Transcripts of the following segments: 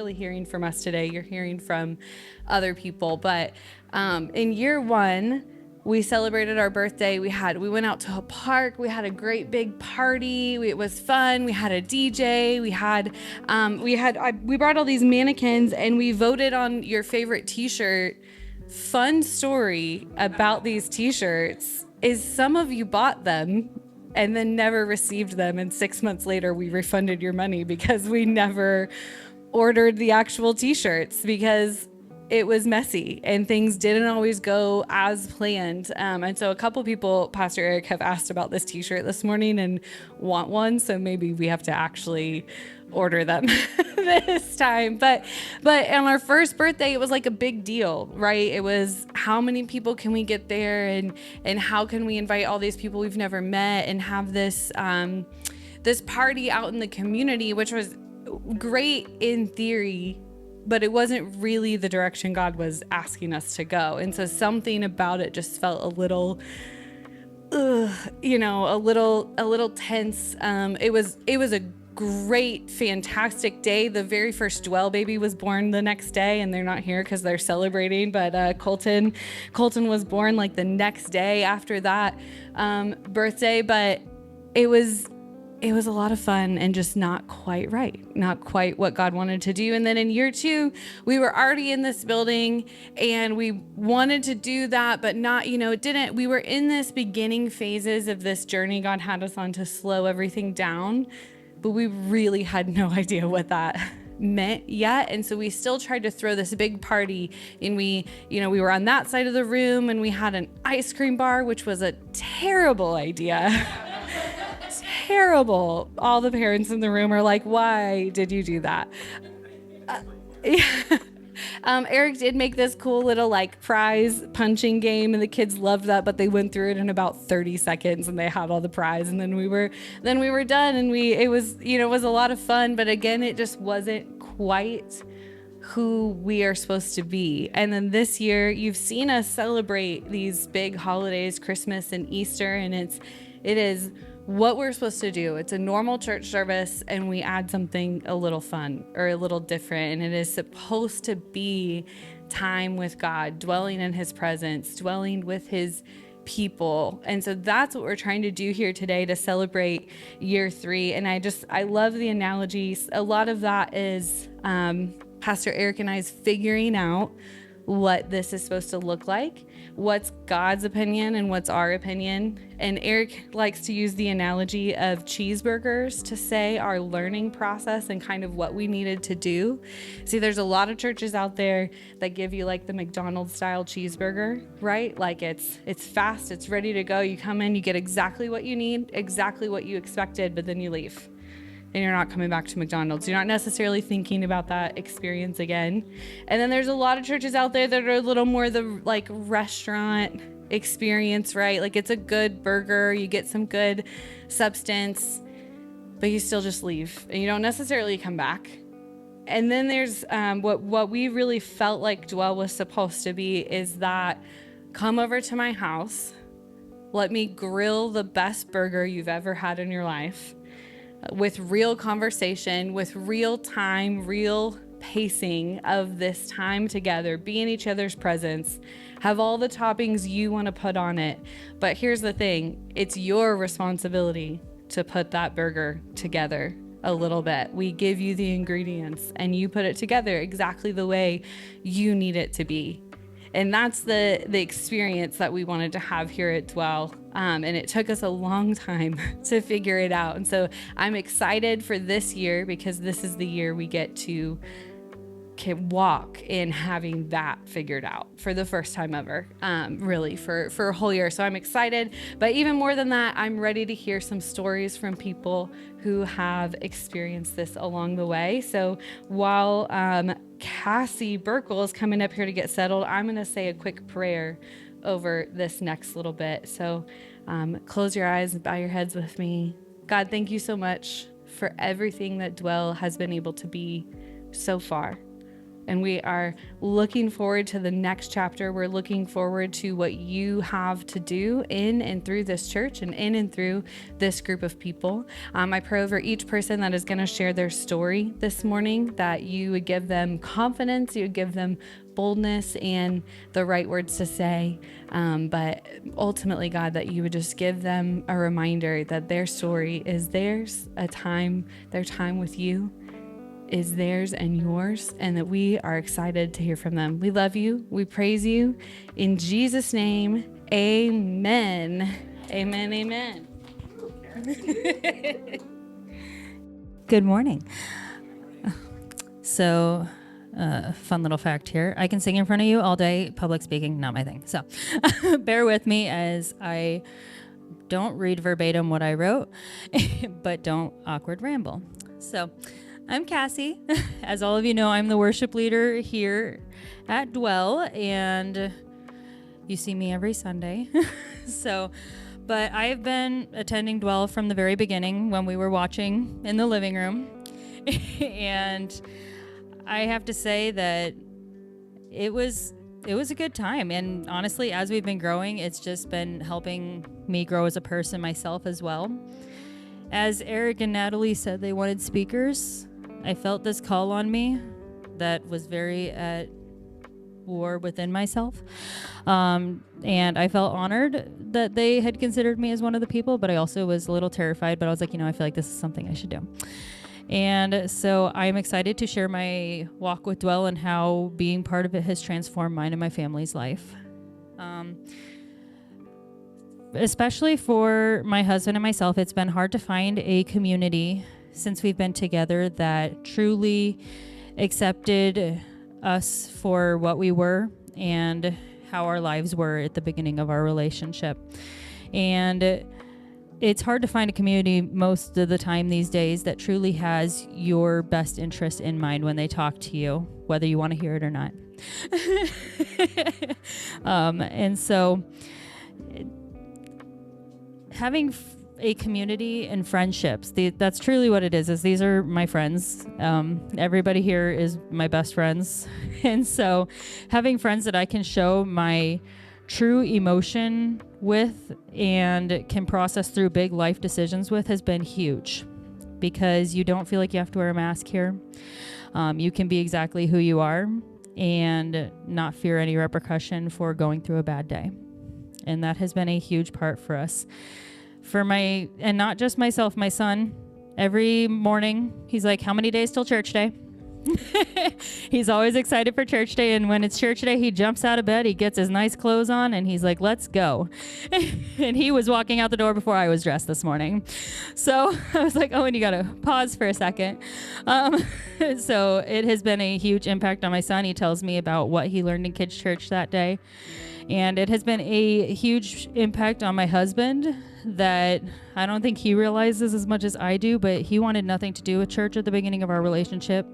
really hearing from us today. You're hearing from other people. But in year one, we celebrated our birthday. We went out to a park. We had a great big party. It was fun. We had a DJ. We brought all these mannequins and we voted on your favorite t-shirt. Fun story about these t-shirts is some of you bought them and then never received them. And 6 months later, we refunded your money because we never ordered the actual t-shirts because it was messy and things didn't always go as planned. And so a couple people, Pastor Aeric, have asked about this t-shirt this morning and want one. So maybe we have to actually order them this time. But on our first birthday, it was like a big deal, right? It was how many people can we get there and how can we invite all these people we've never met and have this party out in the community, which was great in theory, but it wasn't really the direction God was asking us to go. And so something about it just felt a little, a little tense. It was a great, fantastic day. The very first Dwell baby was born the next day, and they're not here because they're celebrating, but Colton was born like the next day after that birthday. But it was a lot of fun and just not quite right. Not quite what God wanted to do. And then in year two, we were already in this building and we wanted to do that, but not, it didn't. We were in this beginning phases of this journey God had us on to slow everything down, but we really had no idea what that meant yet. And so we still tried to throw this big party, and we were on that side of the room and we had an ice cream bar, which was a terrible idea. Terrible. All the parents in the room are like, why did you do that? Eric did make this cool little prize punching game, and the kids loved that, but they went through it in about 30 seconds and they had all the prize, and then we were done, and it was a lot of fun, but again, it just wasn't quite who we are supposed to be. And then this year, you've seen us celebrate these big holidays, Christmas and Easter, and it is what we're supposed to do. It's a normal church service, and we add something a little fun or a little different. And it is supposed to be time with God, dwelling in his presence, dwelling with his people. And so that's what we're trying to do here today to celebrate year three. And I love the analogies. A lot of that is Pastor Aeric and I's figuring out what this is supposed to look like, what's God's opinion and what's our opinion. And Eric likes to use the analogy of cheeseburgers to say our learning process and kind of what we needed to do. See, there's a lot of churches out there that give you the McDonald's style cheeseburger, right? It's fast, it's ready to go. You come in, you get exactly what you need, exactly what you expected, but then you leave. And you're not coming back to McDonald's. You're not necessarily thinking about that experience again. And then there's a lot of churches out there that are a little more the restaurant experience, right? It's a good burger, you get some good substance, but you still just leave and you don't necessarily come back. And then there's what we really felt like Dwell was supposed to be is that come over to my house, let me grill the best burger you've ever had in your life, with real conversation, with real time, real pacing of this time together, be in each other's presence, have all the toppings you want to put on it. But here's the thing, it's your responsibility to put that burger together a little bit. We give you the ingredients and you put it together exactly the way you need it to be. And that's the experience that we wanted to have here at Dwell. And it took us a long time to figure it out. And so I'm excited for this year because this is the year we get to walk in having that figured out for the first time ever, really for a whole year. So I'm excited. But even more than that, I'm ready to hear some stories from people who have experienced this along the way. So while Cassie Burkle is coming up here to get settled, I'm going to say a quick prayer over this next little bit. So close your eyes and bow your heads with me. God, thank you so much for everything that Dwell has been able to be so far. And we are looking forward to the next chapter. We're looking forward to what you have to do in and through this church and in and through this group of people. I pray over each person that is going to share their story this morning, that you would give them confidence, you would give them boldness and the right words to say. But ultimately, God, that you would just give them a reminder that their story is theirs, their time with you is theirs and yours, and that we are excited to hear from them. We love you. We praise you. In Jesus' name, amen. Amen, amen. Good morning. So, fun little fact here. I can sing in front of you all day. Public speaking, not my thing. So, bear with me as I don't read verbatim what I wrote, but don't awkward ramble. So, I'm Cassie. As all of you know, I'm the worship leader here at Dwell, and you see me every Sunday. But I've been attending Dwell from the very beginning when we were watching in the living room. And I have to say that it was a good time. And honestly, as we've been growing, it's just been helping me grow as a person myself as well. As Eric and Natalie said they wanted speakers, I felt this call on me that was very at war within myself. And I felt honored that they had considered me as one of the people, but I also was a little terrified, but I was like, I feel like this is something I should do. And so I'm excited to share my walk with Dwell and how being part of it has transformed mine and my family's life. Especially for my husband and myself, it's been hard to find a community since we've been together that truly accepted us for what we were and how our lives were at the beginning of our relationship. And it's hard to find a community most of the time these days that truly has your best interest in mind when they talk to you, whether you want to hear it or not. And so having a community and friendships, that's truly what it is these are my friends. Everybody here is my best friends. And so having friends that I can show my true emotion with and can process through big life decisions with has been huge, because you don't feel like you have to wear a mask here. You can be exactly who you are and not fear any repercussion for going through a bad day. And that has been a huge part for us. And not just myself, my son, every morning, he's like, how many days till church day? He's always excited for church day. And when it's church day, he jumps out of bed, he gets his nice clothes on, and he's like, let's go. And he was walking out the door before I was dressed this morning. So I was like, and you got to pause for a second. So it has been a huge impact on my son. He tells me about what he learned in kids' church that day. And it has been a huge impact on my husband that I don't think he realizes as much as I do, but he wanted nothing to do with church at the beginning of our relationship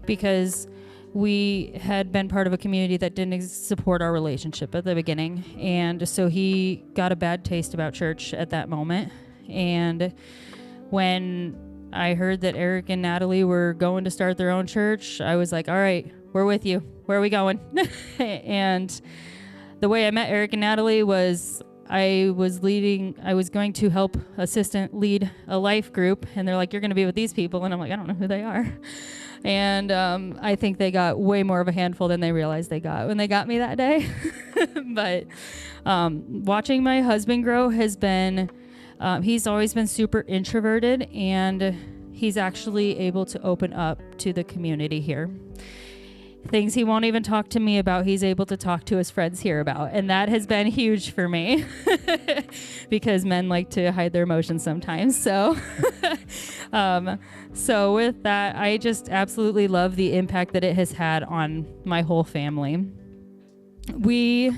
because we had been part of a community that didn't support our relationship at the beginning. And so he got a bad taste about church at that moment. And when I heard that Eric and Natalie were going to start their own church, I was like, all right, we're with you. Where are we going? And the way I met Eric and Natalie was I was going to help assistant lead a life group, and they're like, you're going to be with these people. And I'm like, I don't know who they are. And I think they got way more of a handful than they realized they got when they got me that day. But watching my husband grow has been, he's always been super introverted, and he's actually able to open up to the community here. Things he won't even talk to me about, he's able to talk to his friends here about. And that has been huge for me because men like to hide their emotions sometimes. So, so with that, I just absolutely love the impact that it has had on my whole family. The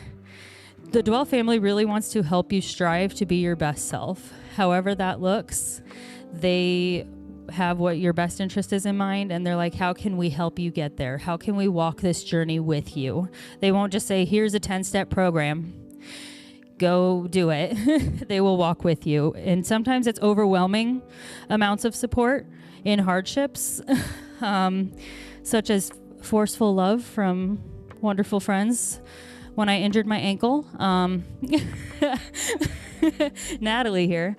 Dwell family really wants to help you strive to be your best self. However that looks, they have what your best interest is in mind, and they're like, how can we help you get there? How can we walk this journey with you? They won't just say, here's a 10-step program, go do it. They will walk with you. And sometimes it's overwhelming amounts of support in hardships, such as forceful love from wonderful friends. When I injured my ankle, Natalie here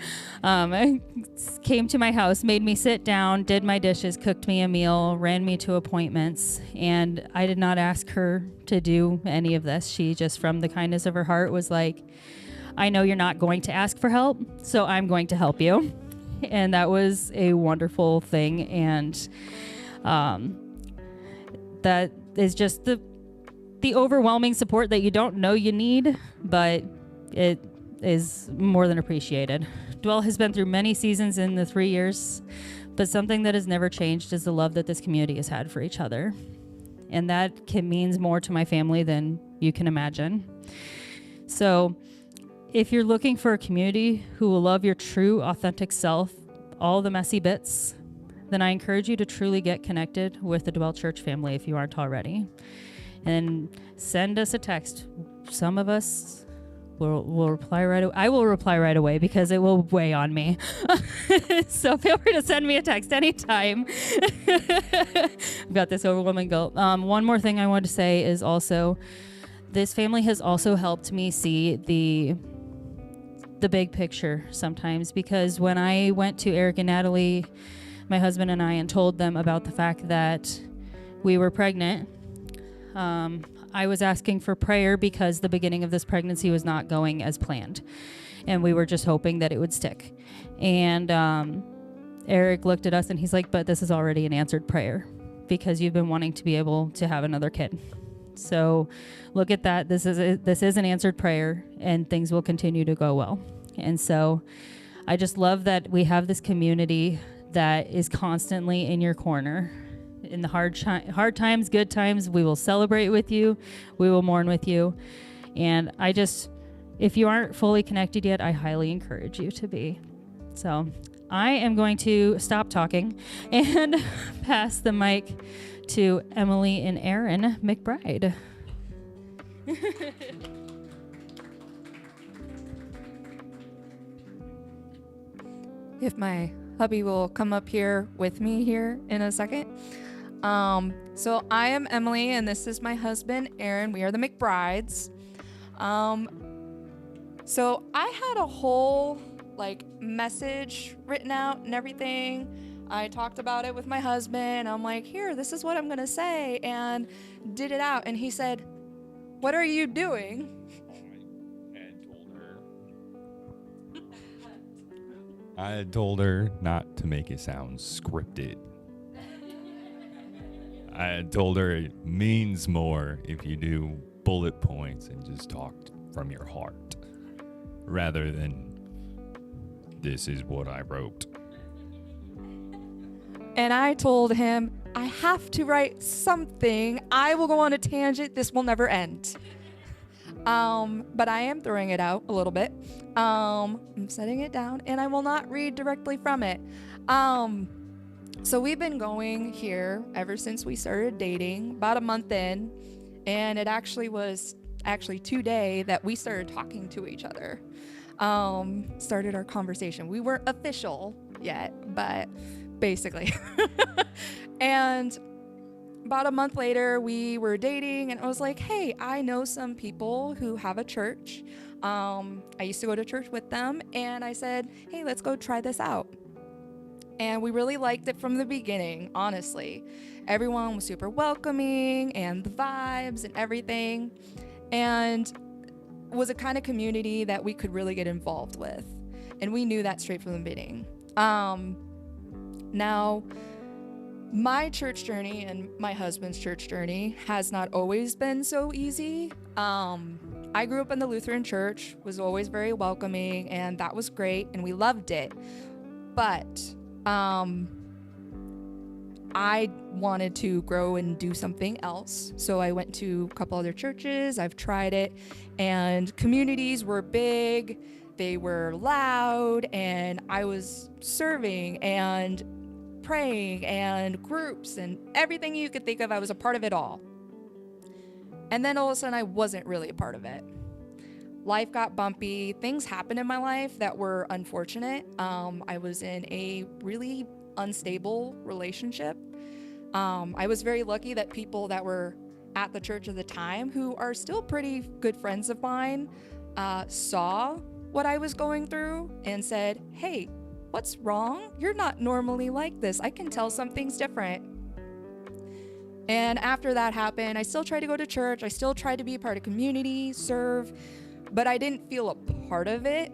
came to my house, made me sit down, did my dishes, cooked me a meal, ran me to appointments, and I did not ask her to do any of this. She just, from the kindness of her heart, was like, I know you're not going to ask for help, so I'm going to help you. And that was a wonderful thing, and that is just the overwhelming support that you don't know you need, but it is more than appreciated. Dwell has been through many seasons in the 3 years, but something that has never changed is the love that this community has had for each other. And that means more to my family than you can imagine. So if you're looking for a community who will love your true, authentic self, all the messy bits, then I encourage you to truly get connected with the Dwell Church family if you aren't already. And send us a text. Some of us will reply right away. I will reply right away because it will weigh on me. So feel free to send me a text anytime. I've got this overwhelming guilt. One more thing I want to say is also, this family has also helped me see the big picture sometimes, because when I went to Aeric and Natalie, my husband and I, and told them about the fact that we were pregnant, I was asking for prayer because the beginning of this pregnancy was not going as planned, and we were just hoping that it would stick. And Aeric looked at us and he's like, but this is already an answered prayer because you've been wanting to be able to have another kid. So look at that. This is an answered prayer, and things will continue to go well. And so I just love that we have this community that is constantly in your corner. In the hard times, good times, we will celebrate with you. We will mourn with you. And if you aren't fully connected yet, I highly encourage you to be. So I am going to stop talking and pass the mic to Emily and Aaron McBride. If my hubby will come up here with me here in a second. So I am Emily, and this is my husband, Aaron. We are the McBrides. So I had a whole message written out and everything. I talked about it with my husband. I'm like, here, this is what I'm gonna say, and did it out. And he said, what are you doing? I had told her not to make it sound scripted. I had told her it means more if you do bullet points and just talk from your heart, rather than this is what I wrote. And I told him, I have to write something. I will go on a tangent. This will never end. But I am throwing it out a little bit. I'm setting it down, and I will not read directly from it. So we've been going here ever since we started dating, about a month in, and it was today that we started talking to each other. Started our conversation. We weren't official yet, but basically. And about a month later, we were dating, and I was like, hey, I know some people who have a church. I used to go to church with them, and I said, hey, let's go try this out. And we really liked it from the beginning, honestly. Everyone was super welcoming, and the vibes and everything. And was a kind of community that we could really get involved with. And we knew that straight from the beginning. Now, my church journey and my husband's church journey has not always been so easy. I grew up in the Lutheran church, was always very welcoming, and that was great, and we loved it. But I wanted to grow and do something else. So I went to a couple other churches. I've tried it, and communities were big. They were loud, and I was serving and praying and groups and everything you could think of. I was a part of it all. And then all of a sudden I wasn't really a part of it. Life got bumpy. Things happened in my life that were unfortunate. I was in a really unstable relationship I was very lucky that people that were at the church at the time, who are still pretty good friends of mine, saw what I was going through and said, hey, what's wrong? You're not normally like this. I can tell something's different. And after that happened, I still tried to go to church. I still tried to be a part of community, serve, but I didn't feel a part of it.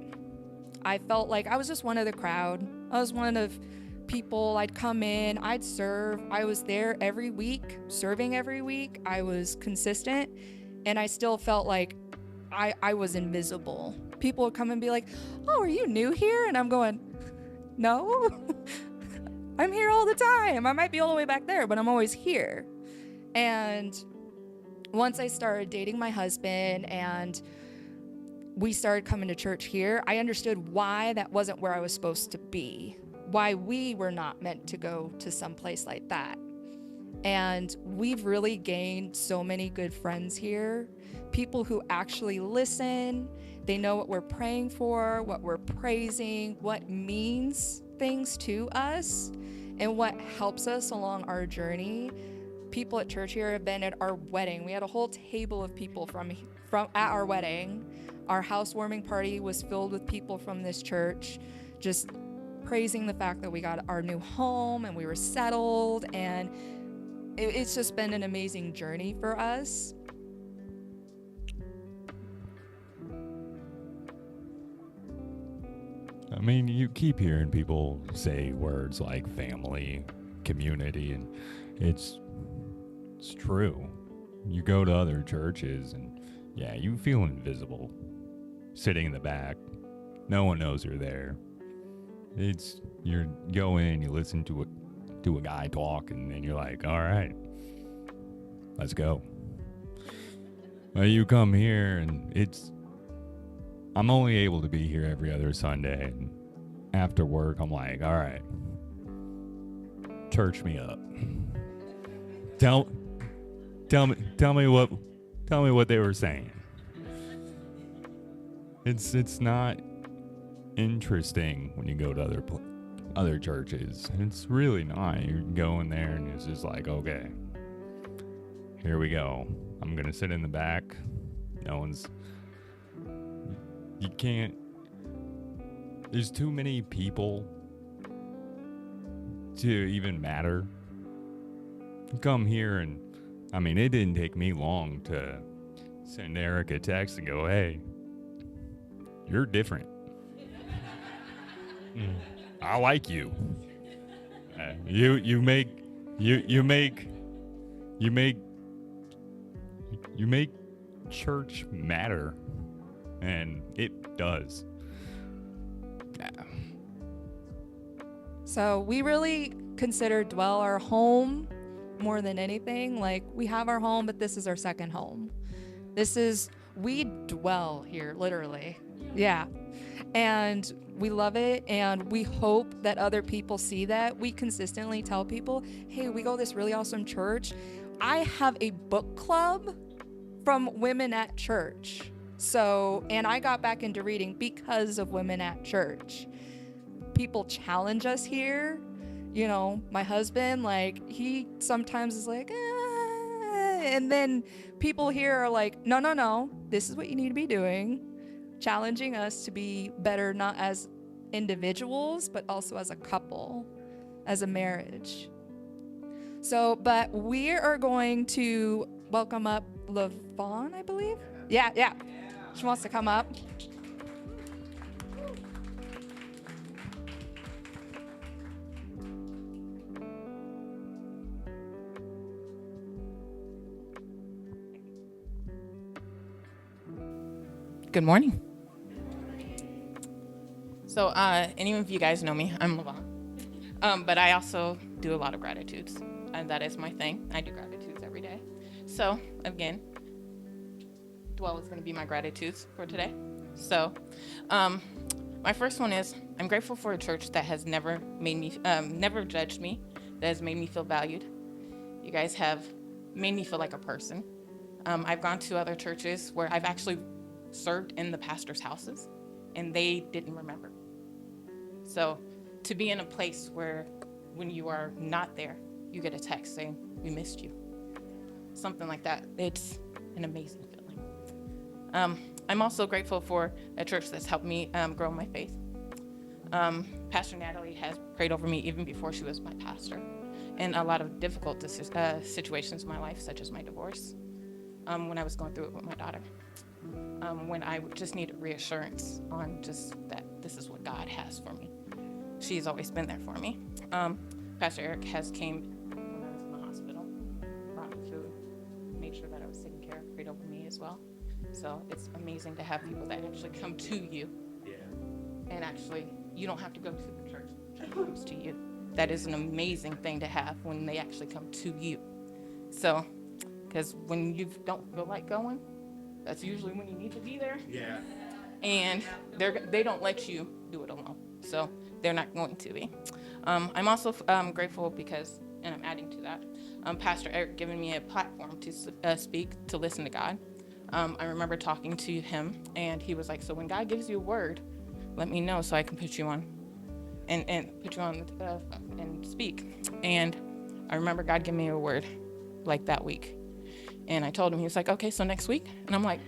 I felt like I was just one of the crowd. I was one of people. I'd come in, I'd serve. I was there every week, serving every week. I was consistent, and I still felt like I was invisible. People would come and be like, oh, are you new here? And I'm going, no, I'm here all the time. I might be all the way back there, but I'm always here. And once I started dating my husband and we started coming to church here, I understood why that wasn't where I was supposed to be, why we were not meant to go to some place like that. And we've really gained so many good friends here, people who actually listen. They know what we're praying for, what we're praising, what means things to us, and what helps us along our journey. People at church here have been at our wedding. We had a whole table of people from at our wedding. Our housewarming party was filled with people from this church, just praising the fact that we got our new home and we were settled, and it's just been an amazing journey for us. I mean, you keep hearing people say words like family, community, and it's true. You go to other churches and yeah, you feel invisible. Sitting in the back, no one knows you're there. You go in, you listen to a guy talk, and then you're like, all right, let's go. Well, you come here and I'm only able to be here every other Sunday, and after work I'm like, all right, church me up. Tell me what they were saying. It's not interesting when you go to other churches. It's really not. You go in there and it's just like, okay, here we go. I'm gonna sit in the back. You can't. There's too many people to even matter. You come here and, I mean, it didn't take me long to send Eric a text and go, hey, you're different. I like you. You make church matter, and it does. Yeah. So we really consider Dwell our home more than anything. Like, we have our home, but this is our second home. We dwell here, literally. Yeah. And we love it, and we hope that other people see that. We consistently tell people, hey, we go to this really awesome church. I have a book club from women at church. And I got back into reading because of women at church. People challenge us here. You know, my husband, like, he sometimes is like, and then people here are like, no, this is what you need to be doing. Challenging us to be better, not as individuals, but also as a couple, as a marriage. But we are going to welcome up LaVon, I believe. Yeah. She wants to come up. Good morning. So, any of you guys know me, I'm LaVon. But I also do a lot of gratitudes, and that is my thing. I do gratitudes every day. So, again, Dwell is going to be my gratitudes for today. So, my first one is, I'm grateful for a church that has never judged me, that has made me feel valued. You guys have made me feel like a person. I've gone to other churches where I've actually served in the pastor's houses, and they didn't remember. So to be in a place where when you are not there, you get a text saying, we missed you. Something like that. It's an amazing feeling. I'm also grateful for a church that's helped me grow my faith. Pastor Natalie has prayed over me even before she was my pastor in a lot of difficult situations in my life, such as my divorce, when I was going through it with my daughter, when I just needed reassurance on just that this is what God has for me. She's always been there for me. Pastor Aeric has came when I was in the hospital, brought me food, made sure that I was taken care of, prayed over me as well. So it's amazing to have people that actually come to you. And actually, you don't have to go to the church. The church comes to you. That is an amazing thing to have when they actually come to you. So, because when you don't feel like going, that's usually when you need to be there. Yeah. And they don't let you do it alone. So they're not going to be. I'm also grateful because, and I'm adding to that, Pastor Aeric giving me a platform to speak, to listen to God. I remember talking to him, and he was like, so when God gives you a word, let me know so I can put you on and put you on and speak. And I remember God giving me a word like that week. And I told him, he was like, okay, so next week? And I'm like,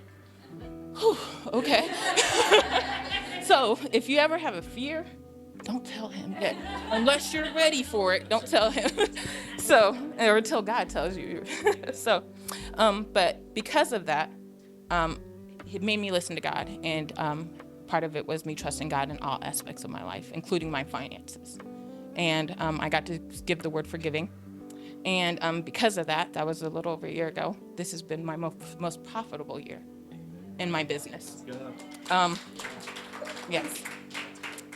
whew, okay. So if you ever have a fear, don't tell him yet. Unless you're ready for it, don't tell him. So, or until God tells you. So, but because of that, it made me listen to God. And part of it was me trusting God in all aspects of my life, including my finances. And I got to give the word forgiving. And because of that, that was a little over a year ago, this has been my most profitable year in my business. Yes.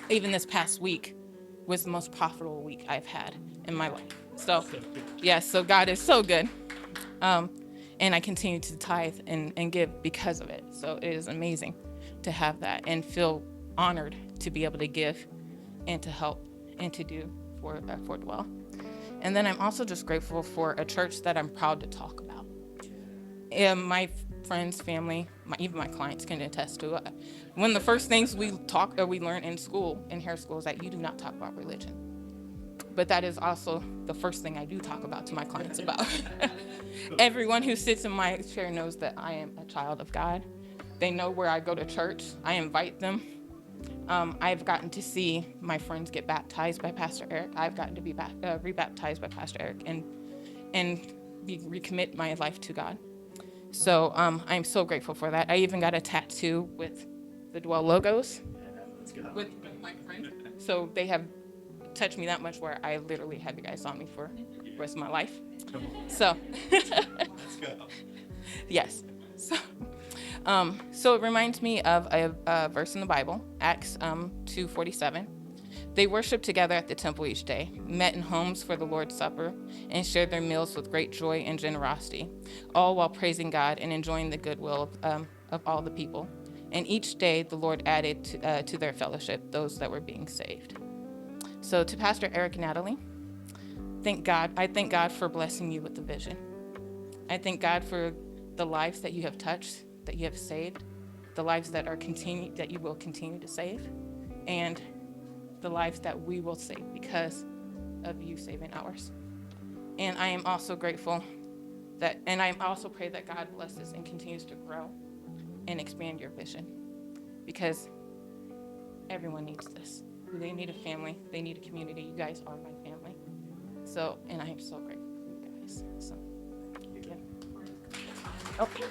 Even this past week was the most profitable week I've had in my life. So, yes, so God is so good. And I continue to tithe and give because of it. So it is amazing to have that and feel honored to be able to give and to help and to do for Dwell. And then I'm also just grateful for a church that I'm proud to talk about. And my friends, family, even my clients can attest to it. One of the first things we learn in school, in hair school, is that you do not talk about religion. But that is also the first thing I do talk about to my clients about. Everyone who sits in my chair knows that I am a child of God. They know where I go to church. I invite them. I've gotten to see my friends get baptized by Pastor Aeric. I've gotten to be rebaptized by Pastor Aeric and recommit my life to God. So I'm so grateful for that. I even got a tattoo with the Dwell logos with my friends. So they have touched me that much where I literally have you guys on me for the rest of my life. So, let's go. Yes. So it reminds me of a verse in the Bible, Acts 2:47. They worshiped together at the temple each day, met in homes for the Lord's Supper, and shared their meals with great joy and generosity, all while praising God and enjoying the goodwill of all the people. And each day the Lord added to their fellowship those that were being saved. So to Pastor Aeric Natalie, I thank God for blessing you with the vision. I thank God for the lives that you have touched, that you have saved, the lives that you will continue to save, and the lives that we will save because of you saving ours. And I am also grateful and I also pray that God blesses and continues to grow and expand your vision, because everyone needs this. They need a family. They need a community. You guys are my family. So, and I am so grateful for you guys. So, yeah. Okay.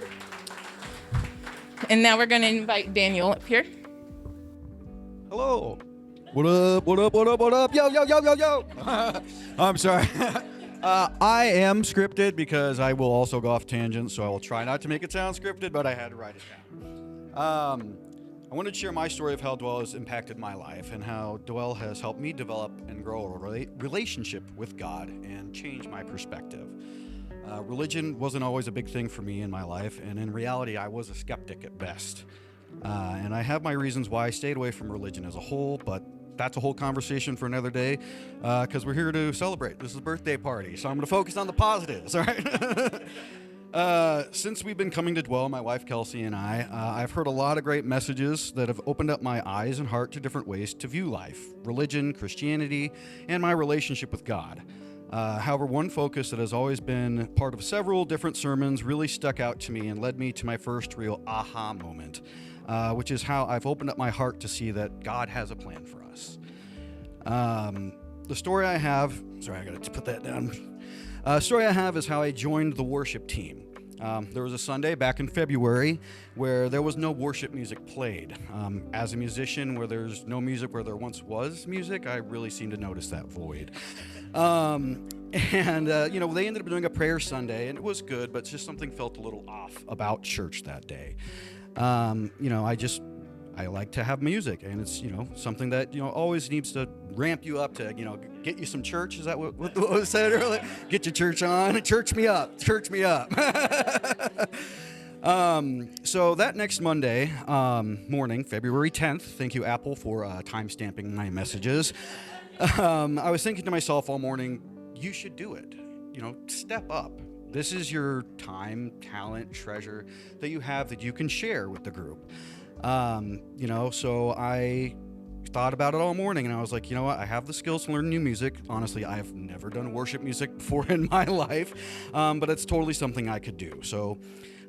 And now we're going to invite Daniel up here. Hello. What up, what up, what up, what up? Yo, yo, yo, yo, yo. I'm sorry. I am scripted because I will also go off tangents, so I will try not to make it sound scripted, but I had to write it down. I wanted to share my story of how Dwell has impacted my life and how Dwell has helped me develop and grow a relationship with God and change my perspective. Religion wasn't always a big thing for me in my life, and in reality, I was a skeptic at best. And I have my reasons why I stayed away from religion as a whole, but that's a whole conversation for another day, because we're here to celebrate. This is a birthday party, so I'm going to focus on the positives, all right? Since we've been coming to Dwell, my wife Kelsey and I've heard a lot of great messages that have opened up my eyes and heart to different ways to view life, religion, Christianity, and my relationship with God. However, one focus that has always been part of several different sermons really stuck out to me and led me to my first real aha moment, which is how I've opened up my heart to see that God has a plan for us. The story I have, sorry, I got to put that down. Story I have is how I joined the worship team. There was a Sunday back in February where there was no worship music played. As a musician, where there's no music where there once was music, I really seem to notice that void. They ended up doing a prayer Sunday, and it was good, but just something felt a little off about church that day. I like to have music, and it's, something that, always needs to ramp you up to, get you some church. Is that what was said earlier? Get your church on. Church me up. Church me up. So that next Monday morning, February 10th, thank you, Apple, for time-stamping my messages. I was thinking to myself all morning, you should do it. Step up. This is your time, talent, treasure that you have that you can share with the group. So I thought about it all morning, and I was like, you know what? I have the skills to learn new music. Honestly, I have never done worship music before in my life, but it's totally something I could do. So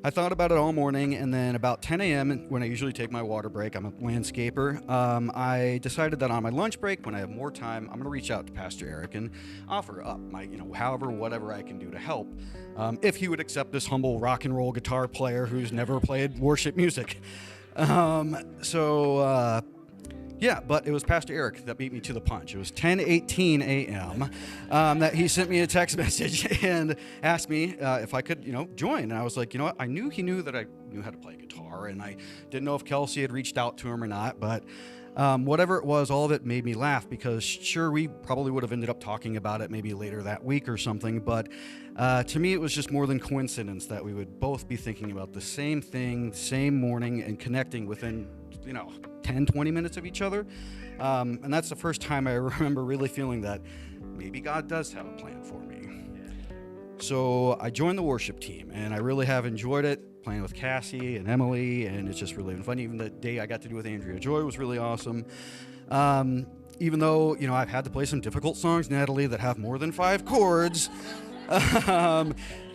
I thought about it all morning, and then about 10 a.m., when I usually take my water break, I'm a landscaper, I decided that on my lunch break, when I have more time, I'm going to reach out to Pastor Aeric and offer up my, whatever I can do to help, if he would accept this humble rock and roll guitar player who's never played worship music. But it was Pastor Aeric that beat me to the punch. It was 10:18 a.m. That he sent me a text message and asked me if I could, join. And I was like, what? I knew he knew that I knew how to play guitar, and I didn't know if Kelsey had reached out to him or not. But whatever it was, all of it made me laugh because, sure, we probably would have ended up talking about it maybe later that week or something. But to me, it was just more than coincidence that we would both be thinking about the same thing, same morning, and connecting within, 10, 20 minutes of each other. And that's the first time I remember really feeling that maybe God does have a plan for me. So I joined the worship team, and I really have enjoyed it, playing with Cassie and Emily, and it's just really been fun. Even the day I got to do with Andrea Joy was really awesome. Even though, I've had to play some difficult songs, Natalie, that have more than 5 chords,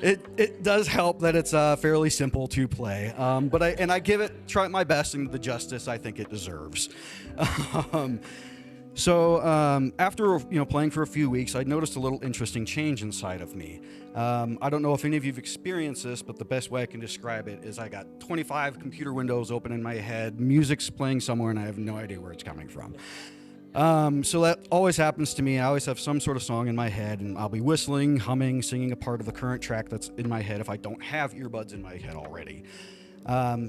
it does help that it's fairly simple to play. But I try my best and the justice I think it deserves. After playing for a few weeks, I noticed a little interesting change inside of me. I don't know if any of you've experienced this, but the best way I can describe it is I got 25 computer windows open in my head, music's playing somewhere, and I have no idea where it's coming from. So that always happens to me. I always have some sort of song in my head, and I'll be whistling, humming, singing a part of the current track that's in my head if I don't have earbuds in my head already.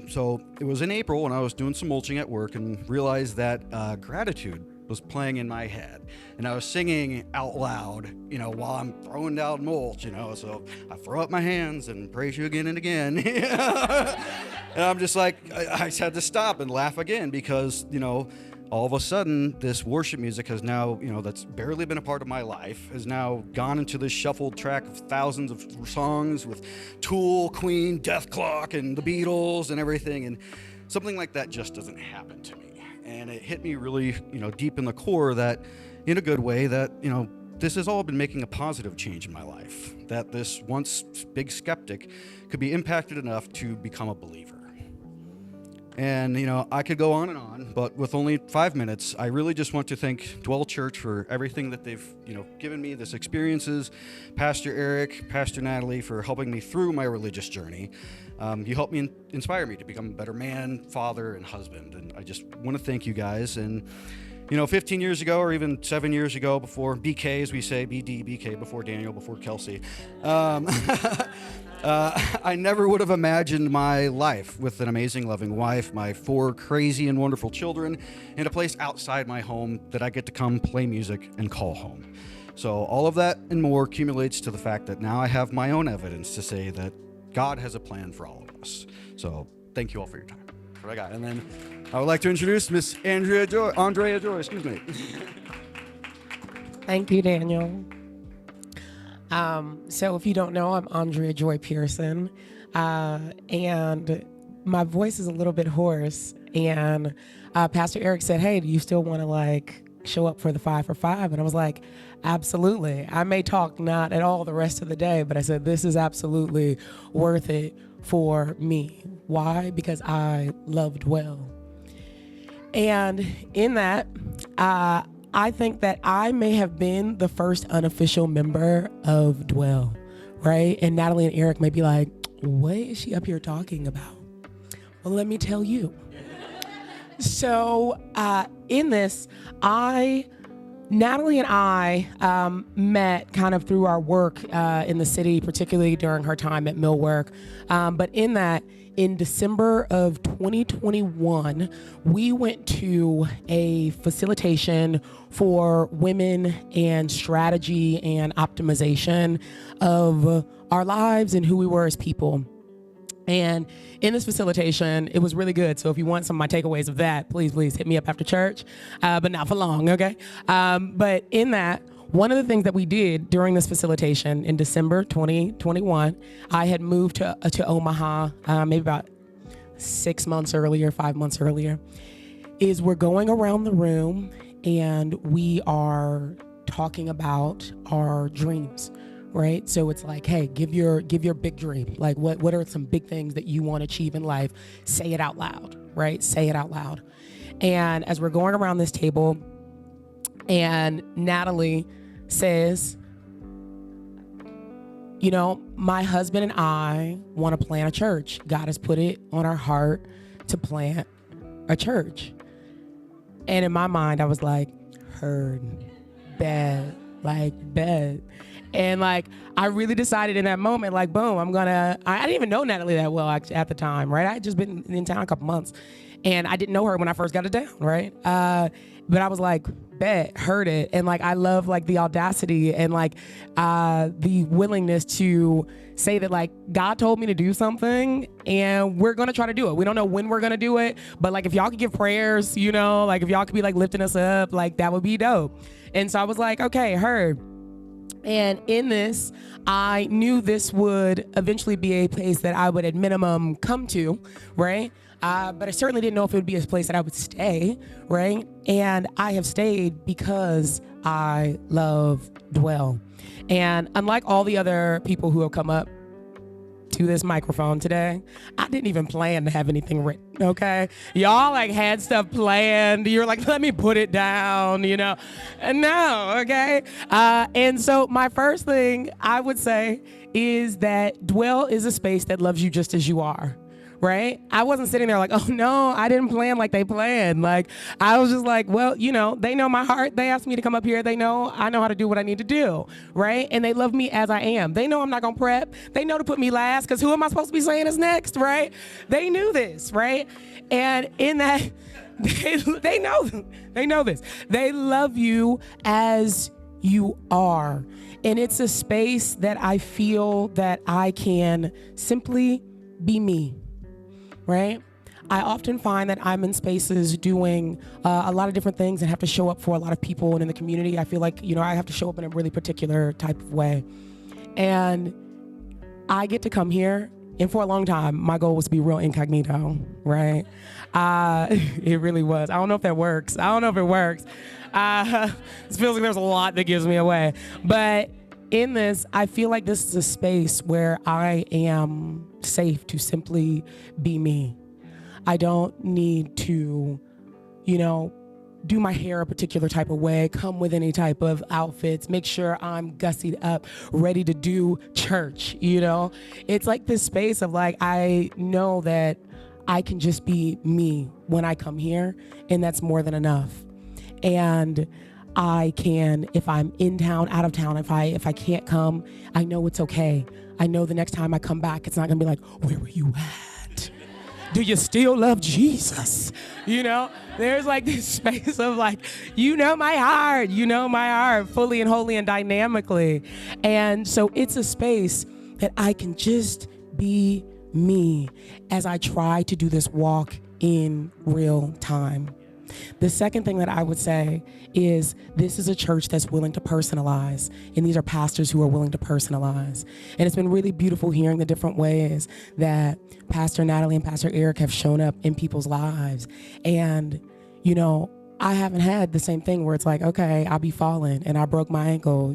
So it was in April when I was doing some mulching at work and realized that gratitude was playing in my head, and I was singing out loud, while I'm throwing down mulch, so I throw up my hands and praise you again and again. And I'm just like, I just had to stop and laugh again because, all of a sudden, this worship music has now, that's barely been a part of my life, has now gone into this shuffled track of thousands of songs with Tool, Queen, Death Clock, and the Beatles and everything. And something like that just doesn't happen to me. And it hit me really, deep in the core that, in a good way, that, this has all been making a positive change in my life. That this once big skeptic could be impacted enough to become a believer. And, I could go on and on, but with only 5 minutes, I really just want to thank Dwell Church for everything that they've, given me, this experiences, Pastor Aeric, Pastor Natalie for helping me through my religious journey. You helped me inspire me to become a better man, father, and husband. And I just want to thank you guys. And, 15 years ago, or even 7 years ago, before BK, as we say, BD, BK, before Daniel, before Kelsey, I never would have imagined my life with an amazing, loving wife, my 4 crazy and wonderful children, and a place outside my home that I get to come play music and call home. So all of that and more accumulates to the fact that now I have my own evidence to say that God has a plan for all of us. So thank you all for your time. That's what I got. And then I would like to introduce Miss Andrea Joy. Thank you, Daniel. So if you don't know, I'm Andrea Joy Pearson, and my voice is a little bit hoarse, and Pastor Aeric said, hey, do you still want to show up for the 5 for 5? And I was like, absolutely. I may talk not at all the rest of the day, but I said, this is absolutely worth it for me. Why? Because I love Dwell. And in that, I think that I may have been the first unofficial member of Dwell, right? And Natalie and Eric may be like, what is she up here talking about? Well, let me tell you. So in this, Natalie and I met kind of through our work in the city, particularly during her time at Millwork. But in that, in December of 2021, we went to a facilitation for women and strategy and optimization of our lives and who we were as people. And in this facilitation, it was really good. So if you want some of my takeaways of that, please hit me up after church, but not for long, okay? But in that, one of the things that we did during this facilitation in December 2021, I had moved to Omaha maybe about 5 months earlier, is we're going around the room and we are talking about our dreams. Right? So it's like, hey, give your big dream. Like what are some big things that you want to achieve in life? Say it out loud, right? Say it out loud. And as we're going around this table and Natalie says, you know, my husband and I want to plant a church. God has put it on our heart to plant a church. And in my mind, I was like, heard, bet. And like, I really decided in that moment, like, boom, I didn't even know Natalie that well at the time, right? I had just been in town a couple months and I didn't know her when I first got it down, right? But I was like, bet, heard it. And like, I love like the audacity and like the willingness to say that like, God told me to do something and we're going to try to do it. We don't know when we're going to do it, but like, if y'all could give prayers, you know, like if y'all could be like lifting us up, like that would be dope. And so I was like, okay, heard. And in this, I knew this would eventually be a place that I would at minimum come to, right? But I certainly didn't know if it would be a place that I would stay, right? And I have stayed because I love Dwell. And unlike all the other people who have come up to this microphone today, I didn't even plan to have anything written, okay? Y'all like had stuff planned. You were like, let me put it down, you know? And no, okay? And so my first thing I would say is that Dwell is a space that loves you just as you are. Right? I wasn't sitting there like, oh no, I didn't plan like they planned. Like, I was just like, well, you know, they know my heart. They asked me to come up here. They know I know how to do what I need to do. Right? And they love me as I am. They know I'm not going to prep. They know to put me last because who am I supposed to be saying is next? Right? They knew this. Right? And in that, they know this. They love you as you are. And it's a space that I feel that I can simply be me. Right? I often find that I'm in spaces doing a lot of different things and have to show up for a lot of people and in the community. I feel like, you know, I have to show up in a really particular type of way. And I get to come here. And for a long time, my goal was to be real incognito, right? It really was. I don't know if that works. It feels like there's a lot that gives me away. But in this, I feel like this is a space where I am safe to simply be me. I don't need to, you know, do my hair a particular type of way, come with any type of outfits, make sure I'm gussied up, ready to do church, you know? It's like this space of like, I know that I can just be me when I come here, and that's more than enough. And I can, if I'm in town, out of town, if I can't come, I know it's okay. I know the next time I come back, it's not gonna be like, where were you at? Do you still love Jesus? You know, there's like this space of like, you know my heart fully and wholly and dynamically. And so it's a space that I can just be me as I try to do this walk in real time. The second thing that I would say is this is a church that's willing to personalize, and these are pastors who are willing to personalize. And it's been really beautiful hearing the different ways that Pastor Natalie and Pastor Aeric have shown up in people's lives. And, you know, I haven't had the same thing where it's like, okay, I'll be falling and I broke my ankle,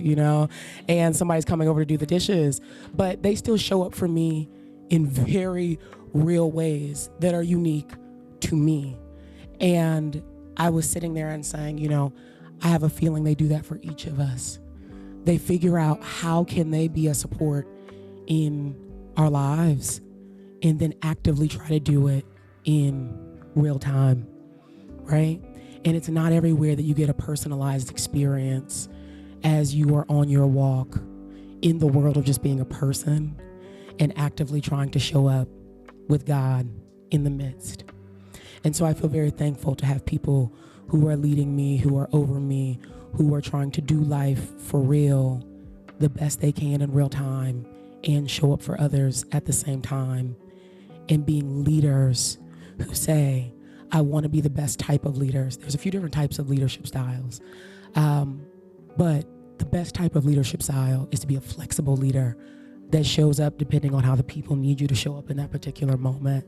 and somebody's coming over to do the dishes. But they still show up for me in very real ways that are unique to me. And I was sitting there and saying, I have a feeling they do that for each of us. They figure out how can they be a support in our lives and then actively try to do it in real time, right? And it's not everywhere that you get a personalized experience as you are on your walk in the world of just being a person and actively trying to show up with God in the midst. And so I feel very thankful to have people who are leading me, who are over me, who are trying to do life for real, the best they can in real time, and show up for others at the same time, and being leaders who say, I want to be the best type of leaders. There's a few different types of leadership styles, but the best type of leadership style is to be a flexible leader that shows up depending on how the people need you to show up in that particular moment.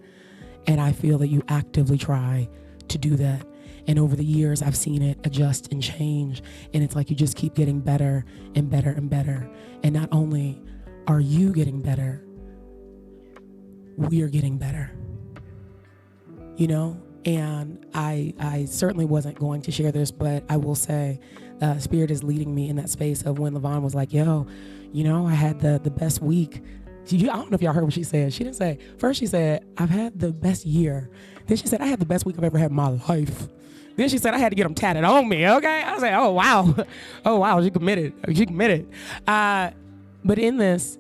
And I feel that you actively try to do that. And over the years, I've seen it adjust and change. And it's like you just keep getting better and better and better. And not only are you getting better, we're getting better. And I certainly wasn't going to share this, but I will say Spirit is leading me in that space of when LaVon was like, I had the best week. I don't know if y'all heard what she said. She didn't say, first she said, I've had the best year. Then she said, I had the best week I've ever had in my life. Then she said, I had to get them tatted on me, okay? I was like, oh, wow. Oh, wow, she committed. But in this,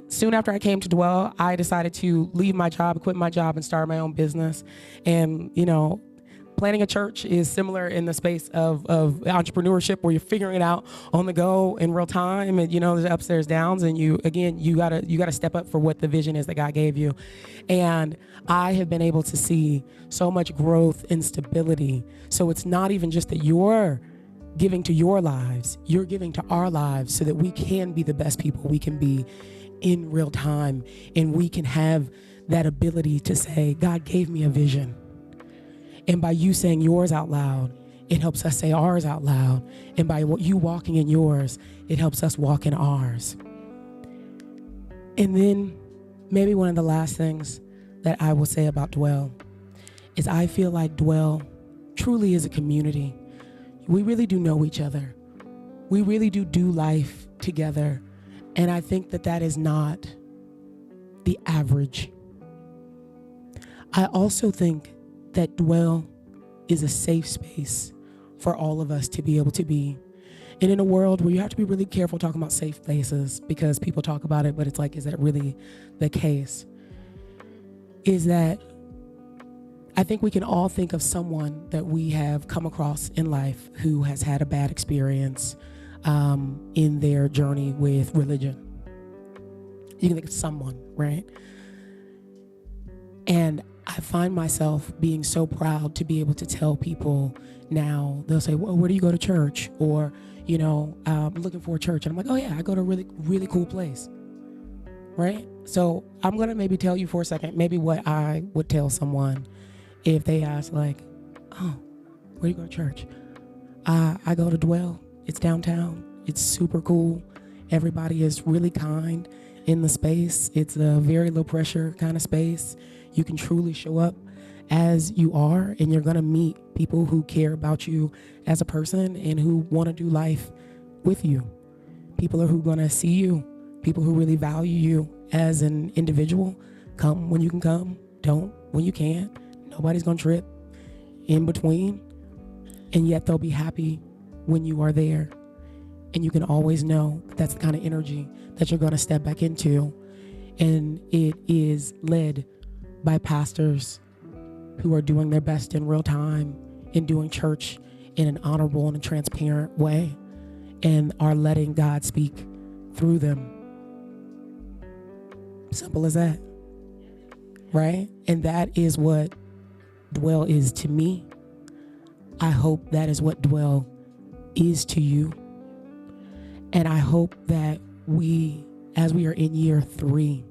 soon after I came to Dwell, I decided to leave my job, quit my job, and start my own business. And, planning a church is similar in the space of entrepreneurship, where you're figuring it out on the go in real time, and there's ups, there's downs, and you gotta step up for what the vision is that God gave you. And I have been able to see so much growth and stability. So it's not even just that you're giving to your lives, you're giving to our lives so that we can be the best people we can be in real time, and we can have that ability to say, God gave me a vision. And by you saying yours out loud, it helps us say ours out loud. And by you walking in yours, it helps us walk in ours. And then maybe one of the last things that I will say about Dwell is I feel like Dwell truly is a community. We really do know each other. We really do life together. And I think that is not the average. I also think that Dwell is a safe space for all of us to be able to be. And in a world where you have to be really careful talking about safe places, because people talk about it, but it's like, is that really the case? Is that I think we can all think of someone that we have come across in life who has had a bad experience in their journey with religion. You can think of someone, right? And I find myself being so proud to be able to tell people now. They'll say, well, where do you go to church? Or, I'm looking for a church. And I'm like, oh yeah, I go to a really, really cool place. Right? So I'm going to maybe tell you for a second, maybe what I would tell someone if they ask like, oh, where do you go to church? I go to Dwell. It's downtown. It's super cool. Everybody is really kind in the space. It's a very low pressure kind of space. You can truly show up as you are, and you're going to meet people who care about you as a person and who want to do life with you. People who are going to see you, people who really value you as an individual. Come when you can come, don't when you can't. Nobody's going to trip in between, and yet they'll be happy when you are there. And you can always know that's the kind of energy that you're going to step back into, and it is led by pastors who are doing their best in real time and doing church in an honorable and a transparent way, and are letting God speak through them. Simple as that, right? And that is what Dwell is to me. I hope that is what Dwell is to you. And I hope that we, as we are in year 3,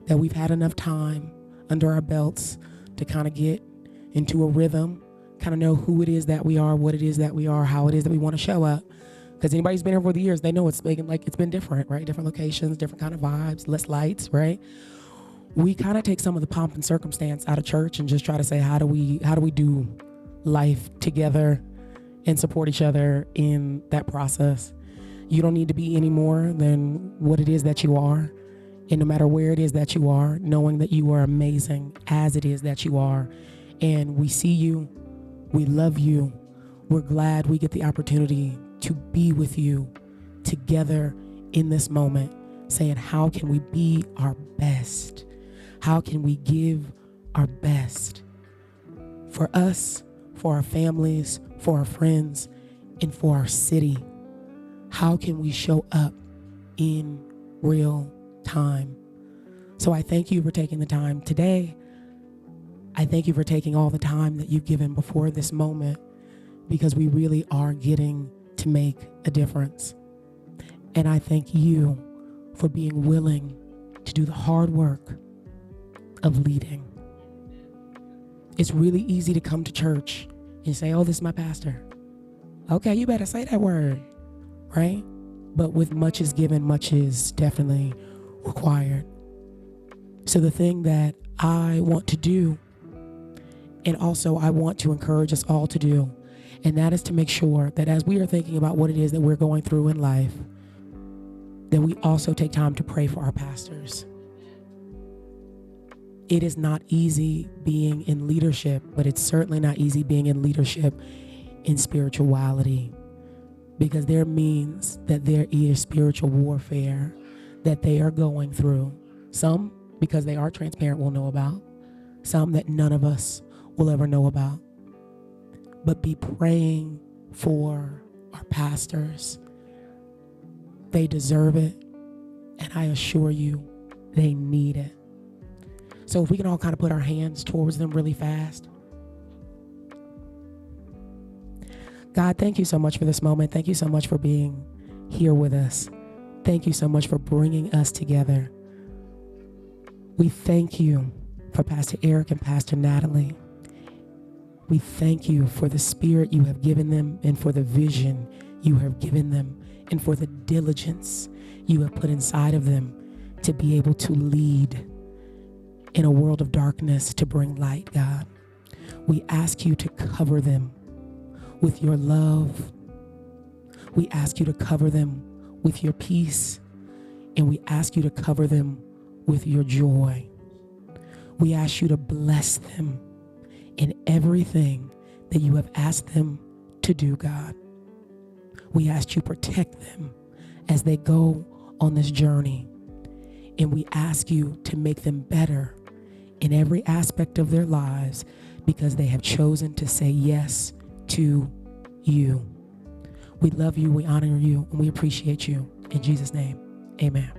that we've had enough time under our belts to kind of get into a rhythm, kind of know who it is that we are, what it is that we are, how it is that we want to show up. Because anybody who's been here for the years, they know it's been different, right? Different locations, different kind of vibes, less lights, right? We kind of take some of the pomp and circumstance out of church and just try to say, how do we do life together and support each other in that process? You don't need to be any more than what it is that you are. And no matter where it is that you are, knowing that you are amazing as it is that you are. And we see you, we love you. We're glad we get the opportunity to be with you together in this moment, saying, how can we be our best? How can we give our best for us, for our families, for our friends, and for our city? How can we show up in real time? So I thank you for taking the time today. I thank you for taking all the time that you've given before this moment, because we really are getting to make a difference. And I thank you for being willing to do the hard work of leading. It's really easy to come to church and say, oh, this is my pastor. Okay, you better say that word, right? But with much is given, much is definitely required. So the thing that I want to do, and also I want to encourage us all to do, and that is to make sure that as we are thinking about what it is that we're going through in life, that we also take time to pray for our pastors. It is not easy being in leadership, but it's certainly not easy being in leadership in spirituality, because there means that there is spiritual warfare that they are going through. Some, because they are transparent, will know about. Some that none of us will ever know about. But be praying for our pastors. They deserve it, and I assure you, they need it. So if we can all kind of put our hands towards them really fast. God, thank you so much for this moment. Thank you so much for being here with us. Thank you so much for bringing us together. We thank you for Pastor Aeric and Pastor Natalie. We thank you for the spirit you have given them, and for the vision you have given them, and for the diligence you have put inside of them to be able to lead in a world of darkness, to bring light, God. We ask you to cover them with your love. We ask you to cover them with your peace, and we ask you to cover them with your joy. We ask you to bless them in everything that you have asked them to do, God. We ask you to protect them as they go on this journey, and we ask you to make them better in every aspect of their lives, because they have chosen to say yes to you. We love you, we honor you, and we appreciate you. In Jesus' name, amen.